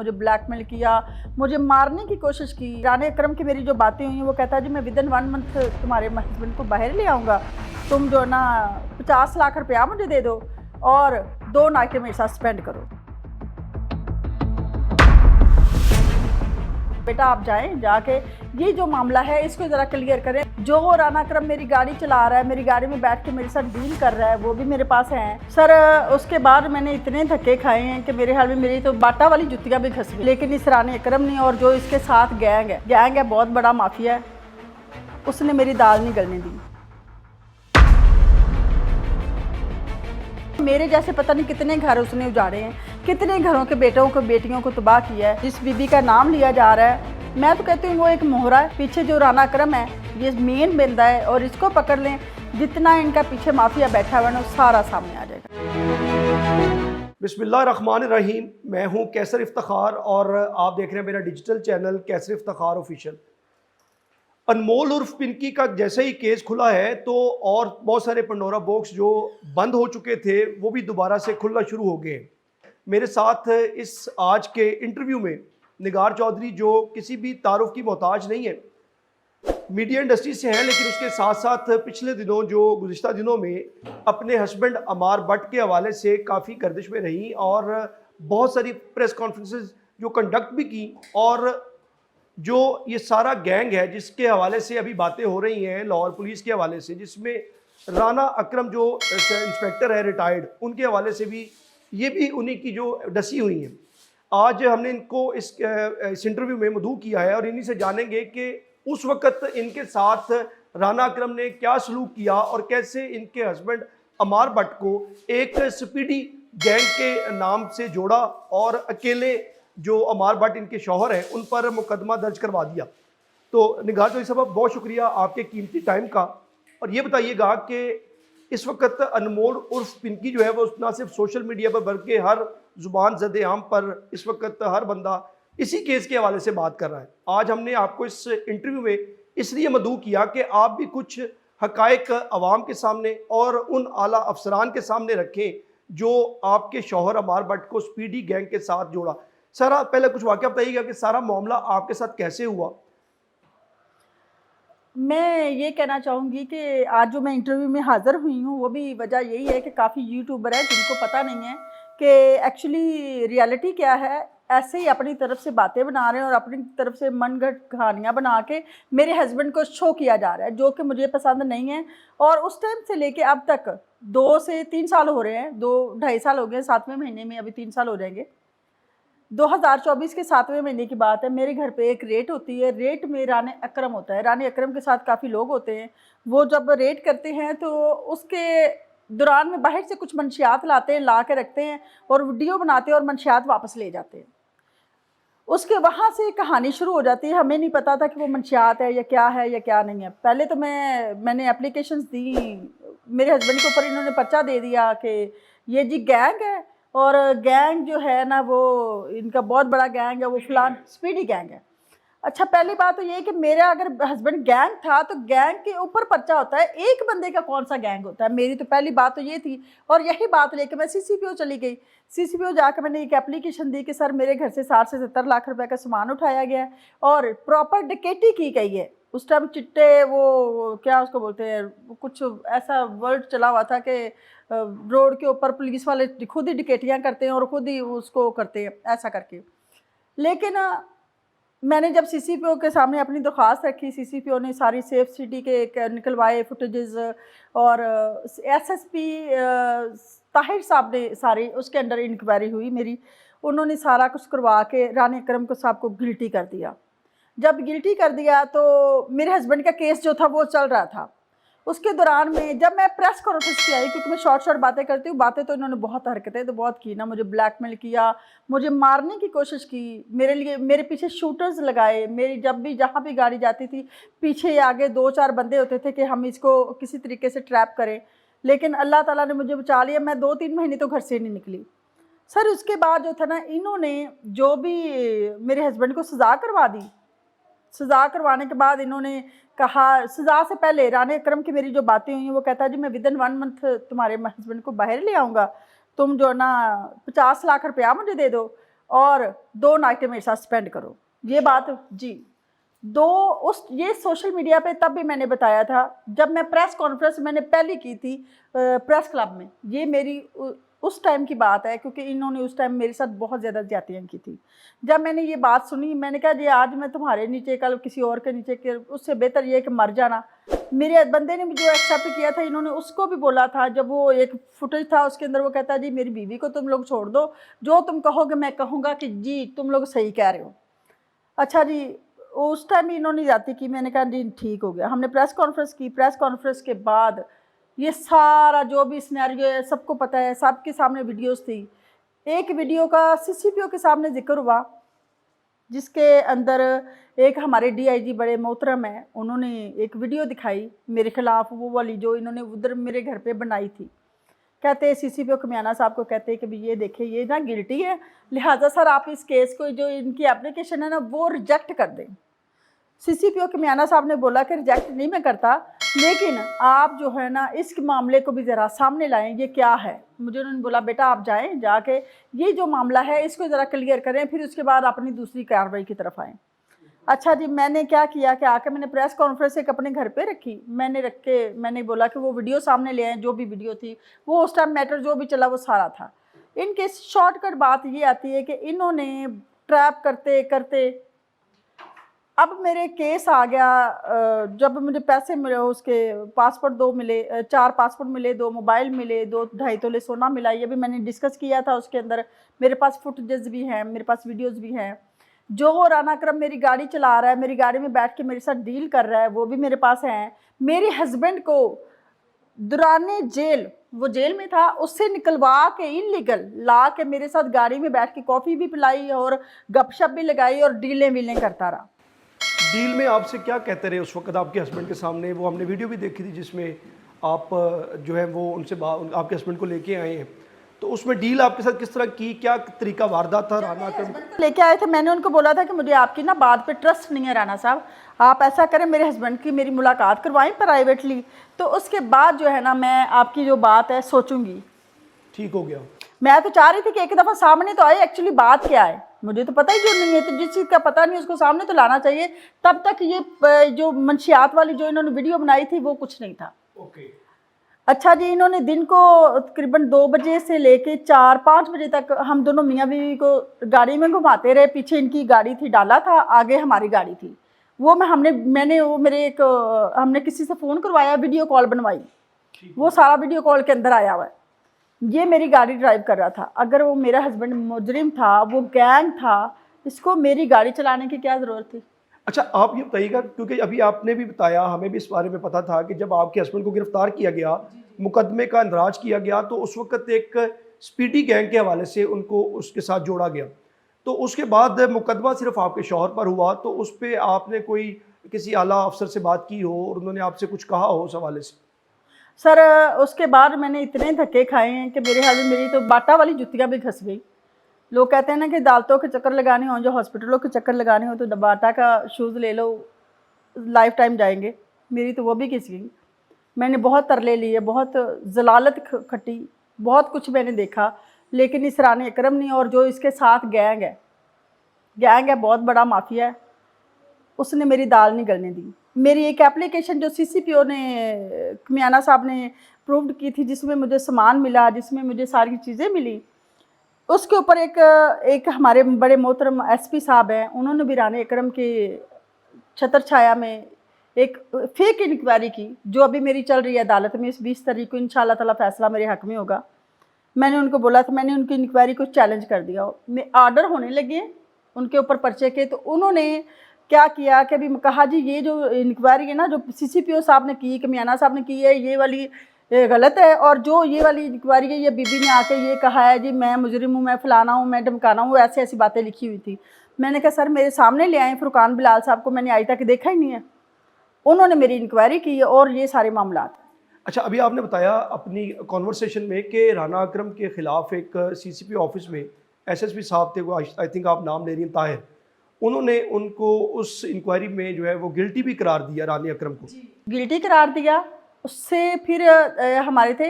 मुझे ब्लैकमेल किया, मुझे मारने की कोशिश की। राना अकरम की मेरी जो बातें हुई हैं, वो कहता है जी मैं विद इन 1 मंथ तुम्हारे हस्बैंड को बाहर ले आऊँगा, तुम जो है ना 50 लाख रुपया मुझे दे दो और 2 नाइटें मेरे साथ स्पेंड करो। बेटा आप जाएं, जाके ये जो मामला है इसको ज़रा क्लियर करें। जो राना अकरम मेरी गाड़ी चला रहा है, मेरी गाड़ी में बैठ के मेरे साथ डील कर रहा है, वो भी मेरे पास हैं सर। उसके बाद मैंने इतने धक्के खाए हैं कि मेरे हाल में मेरी तो बाटा वाली जुतियाँ भी घस गई। लेकिन इस राना अकरम ने और जो इसके साथ गैंग है बहुत बड़ा माफिया है, उसने मेरी दाल नहीं गलने दी। मेरे जैसे पता नहीं कितने घर उसने उजाड़े हैं, कितने घरों के बेटों को बेटियों को तबाह किया है। जिस बीबी का नाम लिया जा रहा है, मैं तो कहती हूँ वो एक मोहरा है। पीछे जो राना अकरम है ये मेन बंदा है, और इसको पकड़ लें, जितना इनका पीछे माफिया बैठा हुआ है सारा सामने आ जाएगा। बिस्मिल्लाहिर्रहमानिर्रहीम। मैं हूँ कैसर इफ्तिखार और आप देख रहे हैं मेरा डिजिटल चैनल कैसर इफ्तिखार ऑफिशियल। अनमोल उर्फ पिंकी का जैसे ही केस खुला है तो और बहुत सारे पंडोरा बॉक्स जो बंद हो चुके थे वो भी दोबारा से खुलना शुरू हो गए। मेरे साथ इस आज के इंटरव्यू में निगार चौधरी, जो किसी भी तारुफ की मोहताज नहीं है, मीडिया इंडस्ट्री से हैं, लेकिन उसके साथ साथ पिछले दिनों जो गुज़िश्ता दिनों में अपने हस्बैंड अमार भट्ट के हवाले से काफ़ी गर्दिश में रही और बहुत सारी प्रेस कॉन्फ्रेंसेस जो कंडक्ट भी की। और जो ये सारा गैंग है जिसके हवाले से अभी बातें हो रही हैं लाहौर पुलिस के हवाले से, जिसमें राना अकरम जो इंस्पेक्टर है रिटायर्ड, उनके हवाले से भी ये भी उन्हीं की जो डसी हुई हैं। आज हमने इनको इस इंटरव्यू में मदऊ किया है और इन्हीं से जानेंगे कि उस वक़्त इनके साथ राना अकरम ने क्या सलूक किया और कैसे इनके हस्बैंड अमार भट्ट को एक स्पीडी गैंग के नाम से जोड़ा और अकेले जो अमार भट्ट इनके शौहर हैं उन पर मुकदमा दर्ज करवा दिया। तो निगार चौधरी साहब, बहुत शुक्रिया आपके कीमती टाइम का। और ये बताइएगा कि इस वक्त अनमोल उर्फ पिंकी जो है वो ना सिर्फ सोशल मीडिया पर बल्कि हर जुबान ज़द आम पर इस वक्त हर बंदा इसी केस के हवाले से बात कर रहा है। आज हमने आपको इस इंटरव्यू में इसलिए मदऊ किया कि आप भी कुछ हकायक अवाम के सामने और उन आला अफसरान के सामने रखें जो आपके शौहर अमार भट्ट को स्पीडी गैंग के साथ जोड़ा। सारा पहले कुछ वाक़या बताइएगा कि सारा मामला आपके साथ कैसे हुआ। मैं ये कहना चाहूँगी कि आज जो मैं इंटरव्यू में हाज़िर हुई हूँ वो भी वजह यही है कि काफ़ी यूट्यूबर हैं जिनको पता नहीं है कि एक्चुअली रियलिटी क्या है। ऐसे ही अपनी तरफ से बातें बना रहे हैं और अपनी तरफ से मनगढ़ंत कहानियाँ बना के मेरे हस्बैंड को शो किया जा रहा है, जो कि मुझे पसंद नहीं है। और उस टाइम से लेके अब तक 2 से 3 साल हो रहे हैं, 2 ढाई साल हो गए, 7वें महीने में अभी 3 साल हो जाएंगे। 2024 के 7वें महीने की बात है। मेरे घर पे एक रेट होती है, रेट में राना अकरम होता है। राना अकरम के साथ काफ़ी लोग होते हैं। वो जब रेट करते हैं तो उसके दौरान में बाहर से कुछ मंशियात लाते हैं, ला के रखते हैं और वीडियो बनाते हैं और मंशियात वापस ले जाते हैं। उसके वहाँ से कहानी शुरू हो जाती है। हमें नहीं पता था कि वो मंशियात है या क्या नहीं है। पहले तो मैंने एप्लीकेशंस दी, मेरे हस्बैंड के ऊपर इन्होंने पर्चा दे दिया कि ये जी गैंग है, और गैंग जो है ना वो इनका बहुत बड़ा गैंग है, वो फलान स्पीडी गैंग है। अच्छा, पहली बात तो ये है कि मेरा अगर हस्बैंड गैंग था तो गैंग के ऊपर पर्चा होता है, एक बंदे का कौन सा गैंग होता है। मेरी तो पहली बात तो ये थी, और यही बात लेकर मैं CCPO चली गई। CCPO जाकर मैंने एक एप्लीकेशन दी कि सर मेरे घर से 60 से 70 लाख रुपए का सामान उठाया गया है और प्रॉपर डकैती की गई है। उस टाइम चिट्टे वो क्या उसको बोलते हैं, कुछ ऐसा वर्ड चला हुआ था कि रोड के ऊपर पुलिस वाले खुद ही डकैतियाँ करते हैं और खुद ही उसको करते हैं, ऐसा करके। लेकिन मैंने जब CCPO के सामने अपनी दरख्वास्त रखी, CCPO ने सारी सेफ सिटी के निकलवाए फुटेजेस, और SSP ताहिर साहब ने सारी उसके अंडर इंक्वायरी हुई मेरी, उन्होंने सारा कुछ करवा के राना अकरम को साहब को गिल्टी कर दिया। जब गिल्टी कर दिया तो मेरे हस्बैंड का केस जो था वो चल रहा था। उसके दौरान में जब मैं प्रेस कॉन्फ्रेंस पे आई, क्योंकि मैं शॉर्ट बातें करती हूँ, बातें तो इन्होंने बहुत हरकतें तो बहुत की ना, मुझे ब्लैकमेल किया, मुझे मारने की कोशिश की, मेरे पीछे शूटर्स लगाए। मेरी जब भी जहाँ भी गाड़ी जाती थी पीछे आगे 2-4 बंदे होते थे कि हम इसको किसी तरीके से ट्रैप करें। लेकिन अल्लाह ताला ने मुझे बचा लिया। मैं 2-3 महीने तो घर से नहीं निकली सर। उसके बाद जो था ना, इन्होंने जो भी मेरे हस्बैंड को सज़ा करवा दी। सज़ा करवाने के बाद इन्होंने कहा, सज़ा से पहले राना अकरम की मेरी जो बातें हुई हैं, वो कहता है जी मैं विद इन 1 मंथ तुम्हारे हस्बैंड को बाहर ले आऊँगा, तुम जो ना 50 लाख रुपया मुझे दे दो और 2 नाइटें मेरे साथ स्पेंड करो। ये बात जी ये सोशल मीडिया पे तब भी मैंने बताया था जब मैं प्रेस कॉन्फ्रेंस मैंने पहली की थी प्रेस क्लब में। ये मेरी उस टाइम की बात है, क्योंकि इन्होंने उस टाइम मेरे साथ बहुत ज़्यादा ज्यादतियाँ की थी। जब मैंने ये बात सुनी, मैंने कहा जी आज मैं तुम्हारे नीचे, कल किसी और के नीचे, उससे बेहतर ये कि मर जाना। मेरे बंदे ने जो एक्सेप्ट किया था, इन्होंने उसको भी बोला था। जब वो एक फुटेज था उसके अंदर वो कहता जी मेरी बीवी को तुम लोग छोड़ दो, जो तुम कहोगे मैं कहूँगा कि जी तुम लोग सही कह रहे हो। अच्छा जी, उस टाइम भी इन्होंने जाती की। मैंने कहा जी ठीक हो गया। हमने प्रेस कॉन्फ्रेंस की। प्रेस कॉन्फ्रेंस के बाद ये सारा जो भी सिनेरियो है सबको पता है, सबके सामने वीडियोस थी। एक वीडियो का सीसीपीओ के सामने जिक्र हुआ जिसके अंदर एक हमारे डीआईजी बड़े मोहतरम हैं, उन्होंने एक वीडियो दिखाई मेरे खिलाफ, वो वाली जो इन्होंने उधर मेरे घर पे बनाई थी। कहते हैं सीसीपीओ कमियाना साहब को कहते हैं कि भाई ये देखें ये ना गिल्टी है, लिहाजा सर आप इस केस को जो इनकी एप्लीकेशन है ना वो रिजेक्ट कर दें। सीसीपीओ कमियाना साहब ने बोला कि रिजेक्ट नहीं मैं करता, लेकिन आप जो है ना इस मामले को भी ज़रा सामने लाएं, ये क्या है। मुझे उन्होंने बोला बेटा आप जाएं, जाके ये जो मामला है इसको ज़रा क्लियर करें, फिर उसके बाद अपनी दूसरी कार्रवाई की तरफ आएँ। अच्छा जी, मैंने क्या किया कि आके मैंने प्रेस कॉन्फ्रेंस एक अपने घर पे रखी। मैंने रख के मैंने बोला कि वो वीडियो सामने ले आएँ, जो भी वीडियो थी वो उस टाइम मैटर जो भी चला वो सारा था। इनके शॉर्टकट बात ये आती है कि इन्होंने ट्रैप करते करते अब मेरे केस आ गया। जब मुझे पैसे मिले, उसके पासपोर्ट 2 मिले, 4 पासपोर्ट मिले, 2 मोबाइल मिले, 2 ढाई तोले सोना मिला। ये भी मैंने डिस्कस किया था उसके अंदर। मेरे पास फुटेजेस भी हैं, मेरे पास वीडियोस भी हैं। जो राना अकरम मेरी गाड़ी चला रहा है, मेरी गाड़ी में बैठ के मेरे साथ डील कर रहा है, वो भी मेरे पास हैं। मेरे हस्बैंड को दौराने जेल, वो जेल में था, उससे निकलवा के इलीगल ला के मेरे साथ गाड़ी में बैठ के कॉफ़ी भी पिलाई और गपशप भी लगाई और डीलें वीलें करता रहा। डील में आपसे क्या कहते रहे उस वक्त आपके हस्बैंड के सामने? वो हमने वीडियो भी देखी थी जिसमें आप जो है वो उनसे आपके हस्बैंड को लेके आए हैं, तो उसमें डील आपके साथ किस तरह की, क्या तरीका वारदात था राना अकरम? लेके आए थे, मैंने उनको बोला था कि मुझे आपकी ना बात पे ट्रस्ट नहीं है राना साहब, आप ऐसा करें मेरे हस्बैंड की मेरी मुलाकात करवाएं प्राइवेटली, तो उसके बाद जो है ना मैं आपकी जो बात है सोचूंगी। ठीक हो गया। मैं तो चाह रही थी कि एक दफ़ा सामने तो आए, एक्चुअली बात क्या है मुझे तो पता ही क्यों नहीं है। तो जिस चीज़ का पता नहीं उसको सामने तो लाना चाहिए। तब तक ये जो मंशियात वाली जो इन्होंने वीडियो बनाई थी वो कुछ नहीं था। ओके। अच्छा जी, इन्होंने दिन को तकरीबन 2 बजे से लेके 4-5 बजे तक हम दोनों मियाँ बीवी को गाड़ी में घुमाते रहे। पीछे इनकी गाड़ी थी, डाला था, आगे हमारी गाड़ी थी। वो मैंने वो मेरे एक हमने किसी से फ़ोन करवाया, वीडियो कॉल बनवाई, वो सारा वीडियो कॉल के अंदर आया हुआ है। ये मेरी गाड़ी ड्राइव कर रहा था। अगर वो मेरा हस्बैंड मुजरिम था, वो गैंग था, इसको मेरी गाड़ी चलाने की क्या ज़रूरत थी? अच्छा, आप ये बताइएगा, क्योंकि अभी आपने भी बताया, हमें भी इस बारे में पता था कि जब आपके हस्बैंड को गिरफ्तार किया गया, मुकदमे का इंदराज किया गया, तो उस वक्त एक स्पीडी गैंग के हवाले से उनको उसके साथ जोड़ा गया। तो उसके बाद मुकदमा सिर्फ आपके शौहर पर हुआ, तो उस पर आपने कोई किसी आला अफसर से बात की हो और उन्होंने आपसे कुछ कहा हो उस हवाले से? सर उसके बाद मैंने इतने धक्के खाए हैं कि मेरे हाल में मेरी तो बाटा वाली जुतियाँ भी घस गई। लोग कहते हैं ना कि अदालतों के चक्कर लगाने हों, जो हॉस्पिटलों के चक्कर लगाने हो, तो बाटा का शूज़ ले लो, लाइफ टाइम जाएंगे। मेरी तो वो भी घिस गई। मैंने बहुत तरले लिए, बहुत जलालत खट्टी, बहुत कुछ मैंने देखा, लेकिन इस राना अकरम ने और जो इसके साथ गैंग है बहुत बड़ा माफिया है, उसने मेरी दाल नहीं गलने दी। मेरी एक एप्लीकेशन जो सीसीपीओ ने कमियाना साहब ने प्रूव्ड की थी, जिसमें मुझे सामान मिला, जिसमें मुझे सारी चीज़ें मिली, उसके ऊपर एक हमारे बड़े मोहतरम एसपी साहब हैं, उन्होंने भी राना अकरम के छतर छाया में एक फेक इंक्वायरी की, जो अभी मेरी चल रही है अदालत में। इस 20 तारीख को इंशाल्लाह ताला फैसला मेरे हक़ में होगा। मैंने उनको बोला था, मैंने उनकी इंक्वायरी को चैलेंज कर दिया। मैं आर्डर होने लगे उनके ऊपर पर्चे के, तो उन्होंने क्या किया कि अभी कहा जी ये जो इंक्वायरी है ना, जो सीसीपीओ साहब ने की, कमियाना साहब ने की है, ये वाली गलत है, और जो ये वाली इंक्वायरी है ये बीबी ने आके ये कहा है जी मैं मुजरिम हूँ, मैं फलाना हूँ, मैं धमकाना हूँ, ऐसी ऐसी बातें लिखी हुई थी। मैंने कहा सर मेरे सामने ले आए फुरकान बिलाल साहब को, मैंने आज तक देखा ही नहीं है। उन्होंने मेरी इंक्वायरी की है और ये सारे मामलात। अच्छा, अभी आपने बताया अपनी कॉन्वर्सेशन में कि राना अकरम के ख़िलाफ़ एक सीसीपी ऑफिस में एसएसपी साहब थे, वो आई थिंक आप नाम ले रही हैं, ताहिर, उन्होंने उनको उस इंक्वायरी में जो है वो गिल्टी भी करार दिया राना अकरम को। गिल्टी करार दिया। उससे फिर हमारे थे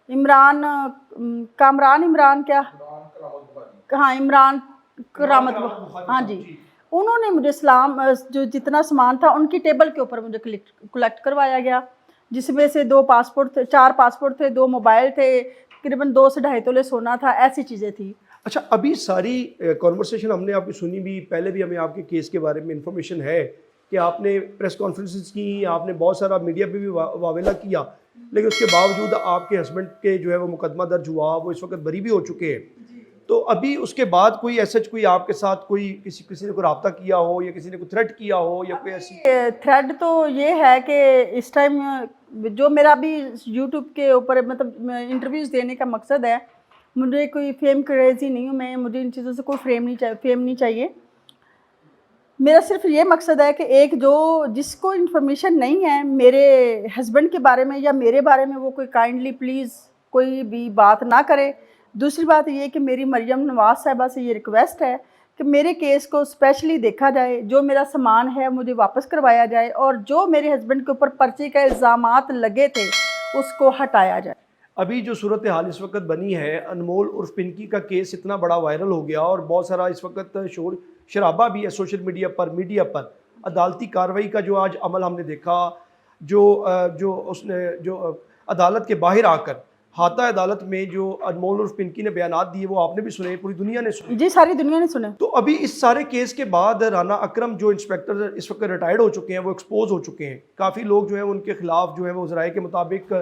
इमरान हाँ इमरान करामत, हाँ जी, उन्होंने मुझे सलाम जो जितना सामान था उनकी टेबल के ऊपर मुझे कलेक्ट करवाया गया, जिसमें से 2 पासपोर्ट थे, 4 पासपोर्ट थे, 2 मोबाइल थे, तकरीबन 2 से ढाई तोले सोना था, ऐसी चीज़ें थी। अच्छा, अभी सारी कॉन्वर्सेशन हमने आपकी सुनी भी, पहले भी हमें आपके केस के बारे में इंफॉर्मेशन है कि आपने प्रेस कॉन्फ्रेंसेस की, आपने बहुत सारा मीडिया पे भी वावेला किया, लेकिन उसके बावजूद आपके हस्बैंड के जो है वो मुकदमा दर्ज हुआ, वो इस वक्त बरी भी हो चुके हैं। तो अभी उसके बाद कोई ऐसा कोई आपके साथ कोई किसी ने कोई रब्ता किया हो, या किसी ने कोई थ्रेट किया हो, या कोई ऐसी? थ्रेड तो ये है कि इस टाइम जो मेरा अभी यूट्यूब के ऊपर मतलब इंटरव्यूज़ देने का मकसद है, मुझे कोई फेम क्रेज़ी नहीं हूँ मैं, मुझे इन चीज़ों से कोई फेम नहीं चाहिए। मेरा सिर्फ ये मकसद है कि एक जो जिसको इन्फॉर्मेशन नहीं है मेरे हस्बैंड के बारे में या मेरे बारे में, वो कोई काइंडली प्लीज़ कोई भी बात ना करे। दूसरी बात ये कि मेरी मरियम नवाज़ साहिबा से ये रिक्वेस्ट है कि मेरे केस को स्पेशली देखा जाए, जो मेरा सामान है मुझे वापस करवाया जाए, और जो मेरे हस्बैंड के ऊपर पर्चे का इल्ज़ामात लगे थे उसको हटाया जाए। अभी जो सूरत हाल इस वक्त बनी है, अनमोल उर्फ पिंकी का केस इतना बड़ा वायरल हो गया और बहुत सारा इस वक्त शोर शराबा भी है सोशल मीडिया पर, मीडिया पर। अदालती कार्रवाई का जो आज अमल हमने देखा, जो उसने जो अदालत के बाहर आकर हाथा अदालत में जो अनमोल उर्फ पिंकी ने बयानात दिए, वो आपने भी सुने, पूरी दुनिया ने सुने। जी, सारी दुनिया ने सुने। तो अभी इस सारे केस के बाद राना अकरम जो इंस्पेक्टर इस वक्त रिटायर्ड हो चुके हैं, वो एक्सपोज हो चुके हैं। काफ़ी लोग जो है उनके खिलाफ जो है वो ज़राए के मुताबिक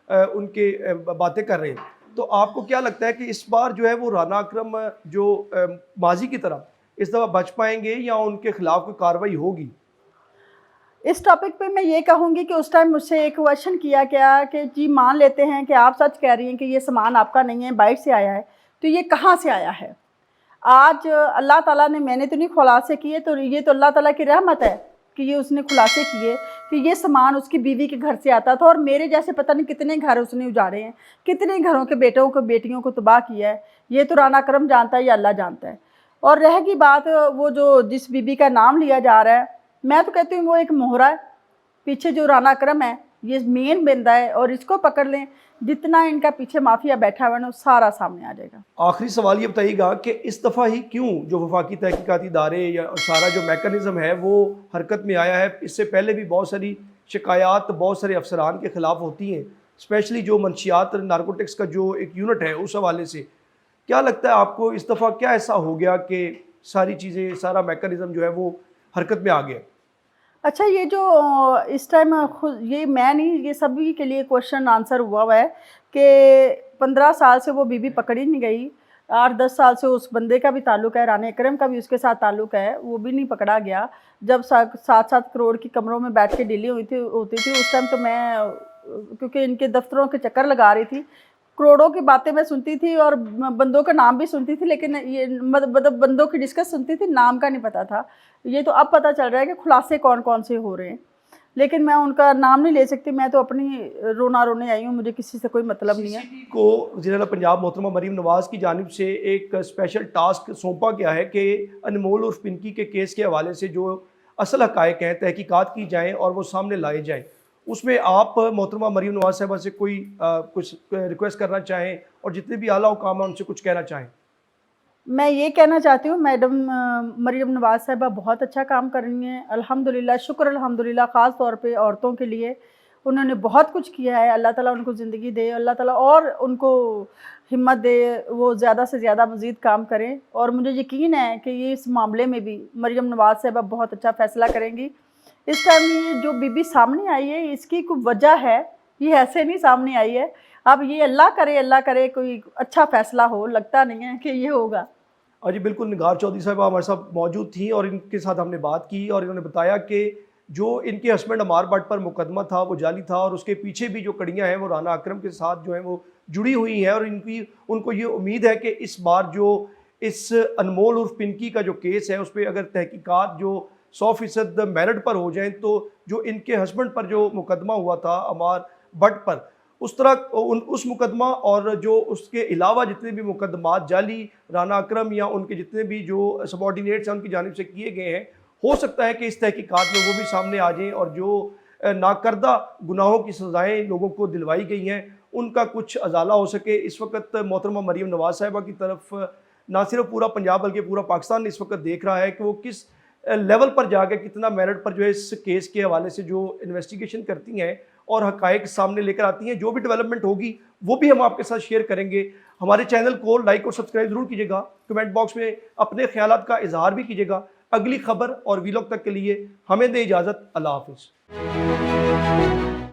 उनके बातें कर रहे हैं। तो आपको क्या लगता है कि इस बार जो है वो राना अकरम जो माजी की तरह इस दफ़ा बच पाएंगे, या उनके खिलाफ कोई कार्रवाई होगी? इस टॉपिक पे मैं ये कहूँगी कि उस टाइम मुझसे एक क्वेश्चन किया गया कि जी मान लेते हैं कि आप सच कह रही हैं कि ये सामान आपका नहीं है, बाहर से आया है, तो ये कहाँ से आया है? आज अल्लाह ताला ने, मैंने तो नहीं खुलासे किए, तो ये तो अल्लाह ताला की रहमत है कि ये उसने खुलासे किए कि ये सामान उसकी बीवी के घर से आता था, और मेरे जैसे पता नहीं कितने घर उसने उजाड़े हैं, कितने घरों के बेटों को बेटियों को तबाह किया है। ये तो राना करम जानता है या अल्लाह जानता है। और रहेगी बात वो जो जिस बीबी का नाम लिया जा रहा है, मैं तो कहती हूँ वो एक मोहरा है, पीछे जो राना अकरम है ये मेन बंदा है, और इसको पकड़ लें, जितना इनका पीछे माफिया बैठा हुआ है ना, सारा सामने आ जाएगा। आखिरी सवाल ये बताइएगा कि इस दफ़ा ही क्यों जो वफाकी तहकीकाती इदारे या सारा जो मैकेनिज़्म है वो हरकत में आया है? इससे पहले भी बहुत सारी शिकायत बहुत सारे अफसरान के ख़िलाफ़ होती हैं, स्पेशली जो मंशियात नारकोटिक्स का जो एक यूनिट है उस हवाले से। क्या लगता है आपको इस दफ़ा क्या ऐसा हो गया कि सारी चीज़ें, सारा मैकेनिज़्म जो है वो हरकत में आ गया? अच्छा, ये जो इस टाइम खुद ये मैं नहीं, ये सभी के लिए क्वेश्चन आंसर हुआ है कि 15 साल से वो बीबी पकड़ी नहीं गई, 8-10 साल से उस बंदे का भी ताल्लुक है, राना अकरम का भी उसके साथ ताल्लुक है, वो भी नहीं पकड़ा गया। जब 7-7 करोड़ की कमरों में बैठ के डीलिंग होती थी उस टाइम, तो मैं क्योंकि इनके दफ्तरों के चक्कर लगा रही थी, करोड़ों की बातें मैं सुनती थी और बंदों का नाम भी सुनती थी, लेकिन ये मतलब बंदों की डिस्कस सुनती थी, नाम का नहीं पता था। ये तो अब पता चल रहा है कि खुलासे कौन कौन से हो रहे हैं, लेकिन मैं उनका नाम नहीं ले सकती। मैं तो अपनी रोना रोने आई हूँ, मुझे किसी से कोई मतलब नहीं है। को वज़ीर-ए-आला पंजाब मोहतरमा मरीम नवाज़ की जानिब से एक स्पेशल टास्क सौंपा गया है कि अनमोल उर्फ पिंकी के केस के हवाले से जो असल हक़ाइक़ हैं तहकीकात की जाएँ और वो सामने लाए जाएँ। उसमें आप मोहतरमा मरीम नवाज़ साहिबा से कोई कुछ रिक्वेस्ट करना चाहें, और जितने भी आला हुकाम हैं उनसे कुछ कहना चाहें? मैं ये कहना चाहती हूँ, मैडम मरीम नवाज़ साहिबा बहुत अच्छा काम कर रही हैं, अल्हम्दुलिल्लाह, शुक्र अल्हम्दुलिल्लाह। ख़ास तौर पे औरतों के लिए उन्होंने बहुत कुछ किया है। अल्लाह ताला उनको ज़िंदगी दे, अल्लाह ताला और उनको हिम्मत दे, वो ज़्यादा से ज़्यादा मज़ीद काम करें, और मुझे यकीन है कि ये इस मामले में भी मरीम नवाज़ साहिबा बहुत अच्छा फ़ैसला करेंगी। इस टाइम ये जो बीबी सामने आई है, इसकी कोई वजह है, ये ऐसे नहीं सामने आई है। अब ये अल्लाह करे कोई अच्छा फ़ैसला हो, लगता नहीं है कि ये होगा। जी बिल्कुल, निगार चौधरी साहिबा हमारे साथ मौजूद थी और इनके साथ हमने बात की, और इन्होंने बताया कि जो इनके हस्बैंड अमार भट्ट पर मुकदमा था वो जाली था, और उसके पीछे भी जो कड़ियाँ हैं वो राना अकरम के साथ जो हैं वो जुड़ी हुई हैं, और उनको ये उम्मीद है कि इस बार जो इस अनमोल उर्फ पिंकी का जो केस है उस पर अगर तहकीकात जो 100% मेरिट पर हो जाएं, तो जो इनके हस्बैंड पर जो मुकदमा हुआ था अमार भट्ट पर, उस तरह उस मुकदमा और जो उसके अलावा जितने भी मुकदमात जाली राना अकरम या उनके जितने भी जो सबॉर्डिनेट्स हैं उनकी जानिब से किए गए हैं, हो सकता है कि इस तहकीकात में वो भी सामने आ जाएं, और जो नाकर्दा गुनाहों की सज़ाएँ लोगों को दिलवाई गई हैं उनका कुछ अजाला हो सके। इस वक्त मोहतरमा मरीम नवाज़ साहिबा की तरफ نہ صرف پورا پنجاب بلکہ پورا پاکستان اس وقت دیکھ رہا ہے کہ وہ کس لیول پر جا کے کتنا میرٹ پر جو ہے اس کیس کے حوالے سے جو انویسٹیگیشن کرتی ہیں اور حقائق سامنے لے کر آتی ہیں. جو بھی ڈیولپمنٹ ہوگی وہ بھی ہم آپ کے ساتھ شیئر کریں گے. ہمارے چینل کو لائک اور سبسکرائب ضرور کیجیے گا. کمنٹ باکس میں اپنے خیالات کا اظہار بھی کیجیے گا. اگلی خبر اور ویلاگ تک کے لیے ہمیں دیں اجازت. اللہ حافظ.